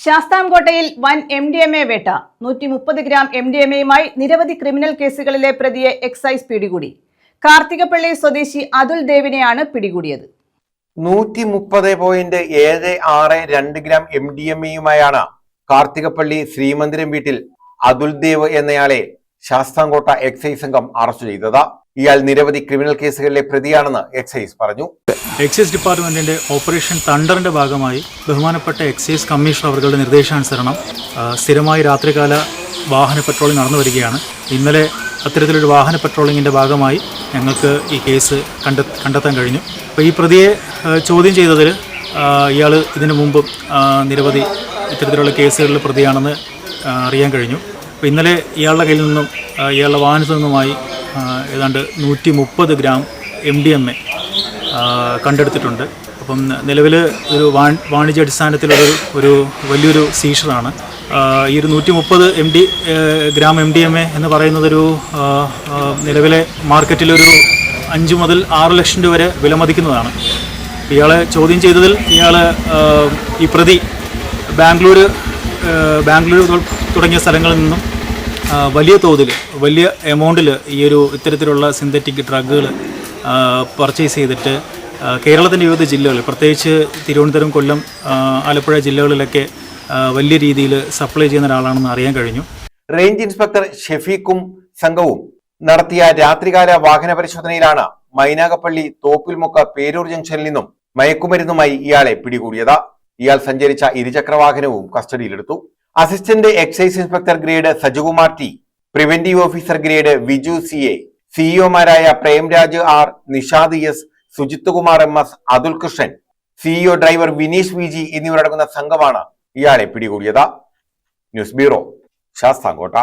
ശാസ്താംകോട്ടയിൽ വൻ MDMA വേട്ട. 130 gram MDMAയുമായി നിരവധി ക്രിമിനൽ കേസുകളിലെ പ്രതിയെ എക്സൈസ് പിടികൂടി. കാർത്തികപ്പള്ളി സ്വദേശി അതുൽ ദേവിനെയാണ് പിടികൂടിയത്. 130.762 ഗ്രാം MDMAയുമായാണ് കാർത്തികപ്പള്ളി ശ്രീമന്ദിരം വീട്ടിൽ അതുൽ ദേവ് എന്നയാളെ ശാസ്താംകോട്ട എക്സൈസ് സംഘം അറസ്റ്റ് ചെയ്തത്. ഇയാൾ നിരവധി ക്രിമിനൽ കേസുകളിലെ പ്രതിയാണെന്ന് എക്സൈസ് പറഞ്ഞു. എക്സൈസ് ഡിപ്പാർട്ട്മെന്റിന്റെ ഓപ്പറേഷൻ തണ്ടറിന്റെ ഭാഗമായി ബഹുമാനപ്പെട്ട എക്സൈസ് കമ്മീഷണർ അവരുടെ നിർദ്ദേശാനുസരണം സ്ഥിരമായി രാത്രികാല വാഹന പെട്രോളിംഗ് നടന്നു വരികയാണ്. ഇന്നലെ അത്തരത്തിലൊരു വാഹന പെട്രോളിങ്ങിന്റെ ഭാഗമായി ഞങ്ങൾക്ക് ഈ കേസ് കണ്ടെത്താൻ കഴിഞ്ഞു. അപ്പോൾ ഈ പ്രതിയെ ചോദ്യം ചെയ്തതിൽ ഇയാൾ ഇതിനു മുമ്പും നിരവധി ഇത്തരത്തിലുള്ള കേസുകളിൽ പ്രതിയാണെന്ന് അറിയാൻ കഴിഞ്ഞു. അപ്പോൾ ഇന്നലെ ഇയാളുടെ കയ്യിൽ നിന്നും ഇയാളുടെ വാഹനത്തിൽ നിന്നുമായി ഏതാണ്ട് 130 ഗ്രാം MDMA കണ്ടെടുത്തിട്ടുണ്ട്. അപ്പം നിലവിൽ ഒരു വാണിജ്യാടിസ്ഥാനത്തിലൊരു വലിയൊരു സീഷറാണ്. ഈ ഒരു 130 ഗ്രാം MDMA എന്ന് പറയുന്നതൊരു നിലവിലെ മാർക്കറ്റിലൊരു 5 മുതൽ 6 ലക്ഷം രൂപ വരെ വിലമതിക്കുന്നതാണ്. ഇയാളെ ചോദ്യം ചെയ്തതിൽ ഈ പ്രതി ബാംഗ്ലൂർ തുടങ്ങിയ സ്ഥലങ്ങളിൽ നിന്നും വലിയ തോതിൽ വലിയ എമൗണ്ടിൽ ഇത്തരത്തിലുള്ള സിന്തറ്റിക് ഡ്രഗുകൾ പർച്ചേസ് ചെയ്തിട്ട് കേരളത്തിൻ്റെ വിവിധ ജില്ലകളിൽ, പ്രത്യേകിച്ച് തിരുവനന്തപുരം, കൊല്ലം, ആലപ്പുഴ ജില്ലകളിലൊക്കെ വലിയ രീതിയിൽ സപ്ലൈ ചെയ്യുന്ന ഒരാളാണെന്ന് അറിയാൻ കഴിഞ്ഞു. റേഞ്ച് ഇൻസ്പെക്ടർ ഷെഫീഖും സംഘവും നടത്തിയ രാത്രികാല വാഹന പരിശോധനയിലാണ് മൈനാഗപ്പള്ളി തോപ്പിൽമുക്ക പേരൂർ ജംഗ്ഷനിൽ നിന്നും മയക്കുമരുന്നുമായി ഇയാളെ പിടികൂടിയത്. ഇയാൾ സഞ്ചരിച്ച ഇരുചക്ര വാഹനവും കസ്റ്റഡിയിലെടുത്തു. Assistant excise inspector grade Sajukumar T, preventive officer grade Viju CA, സിഇഒമാരായ Premraj R, Nishad S, Sujith Kumar MS, Athul Krishnan, CEO driver Vineesh VG എന്നിവരടങ്ങുന്ന സംഘമാണ് ഇയാളെ പിടികൂടിയത്. News bureau, Sasthamkotta.